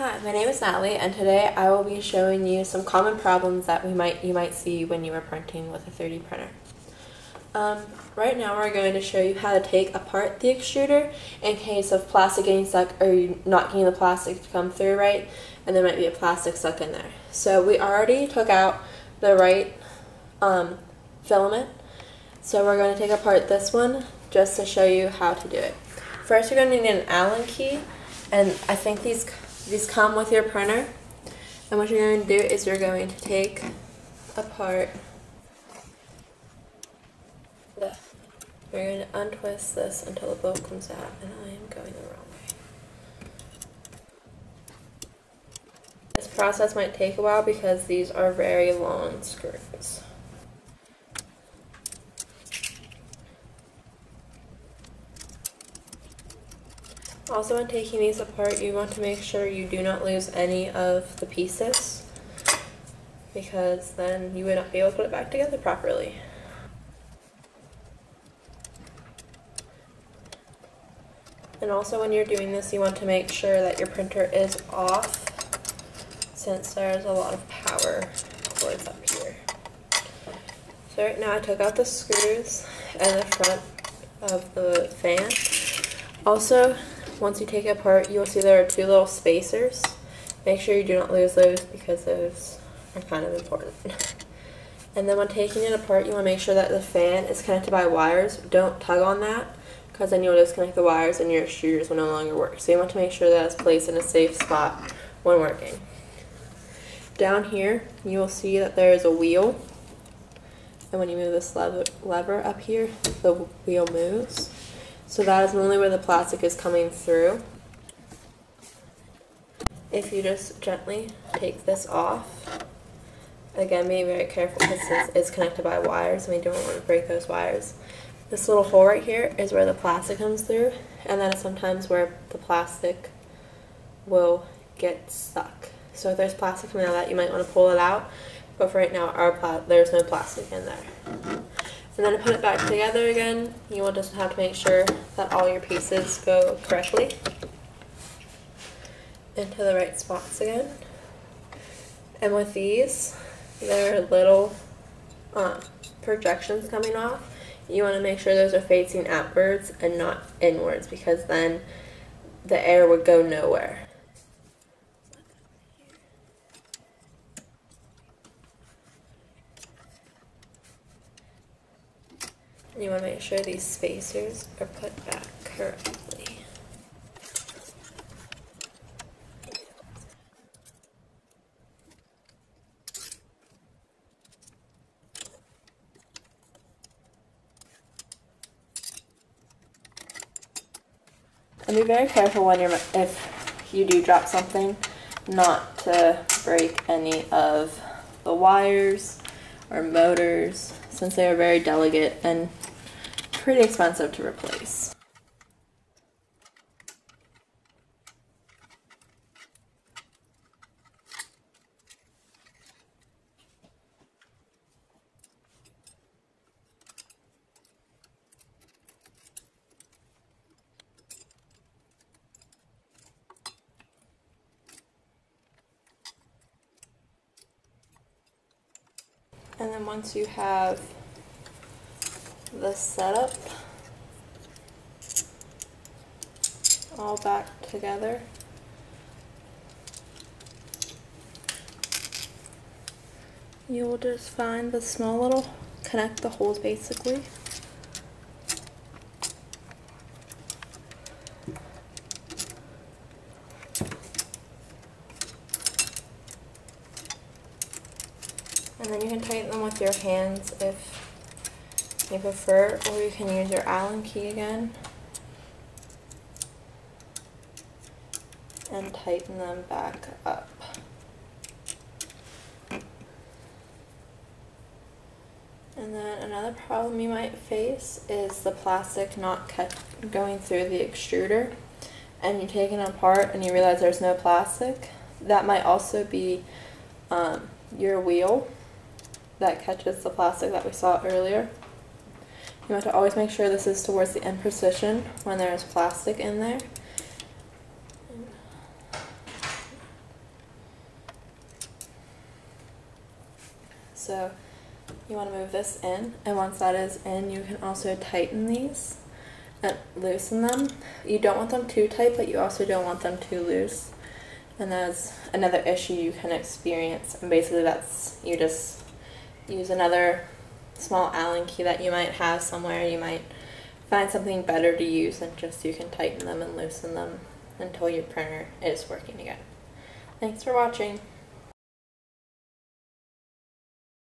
Hi, my name is Natalie, and today I will be showing you some common problems that you might see when you are printing with a 3D printer. Right now we're going to show you how to take apart the extruder in case of plastic getting stuck or you not getting the plastic to come through right, and there might be a plastic stuck in there. So we already took out the right filament, so we're going to take apart this one just to show you how to do it. First, you're going to need an Allen key, and I think these come with your printer. And what you're going to do is you're going to take apart this. You're going to untwist this until the bolt comes out, and I am going the wrong way. This process might take a while because these are very long screws. Also, when taking these apart, you want to make sure you do not lose any of the pieces, because then you would not be able to put it back together properly. And also, when you're doing this, you want to make sure that your printer is off, since there's a lot of power cords up here. So right now I took out the screws and the front of the fan. Also, once you take it apart, you will see there are two little spacers. Make sure you do not lose those because those are kind of important. And then when taking it apart, you want to make sure that the fan is connected by wires. Don't tug on that, because then you'll disconnect the wires and your extruders will no longer work. So you want to make sure that it's placed in a safe spot when working. Down here, you will see that there is a wheel. And when you move this lever up here, the wheel moves. So that is only where the plastic is coming through. If you just gently take this off, again, be very careful because it's connected by wires and we don't want to break those wires. This little hole right here is where the plastic comes through, and that is sometimes where the plastic will get stuck. So if there's plastic coming out of that, you might want to pull it out, but for right now, there's no plastic in there. And then to put it back together again, you will just have to make sure that all your pieces go correctly into the right spots again. And with these, there are little projections coming off. You want to make sure those are facing outwards and not inwards, because then the air would go nowhere. You want to make sure these spacers are put back correctly. And be very careful when if you do drop something, not to break any of the wires or motors, since they are very delicate and pretty expensive to replace. And then once you have the setup all back together, you will just find the small little, connect the holes basically. And then you can tighten them with your hands if you prefer, or you can use your Allen key again and tighten them back up. And then another problem you might face is the plastic not going through the extruder, and you take it apart and you realize there's no plastic. That might also be your wheel that catches the plastic that we saw earlier. You want to always make sure this is towards the end position when there is plastic in there. So you want to move this in, and once that is in, you can also tighten these and loosen them. You don't want them too tight, but you also don't want them too loose. And that's another issue you can experience. And basically that's, you just use another small Allen key that you might have somewhere. You might find something better to use, and just you can tighten them and loosen them until your printer is working again. Thanks for watching.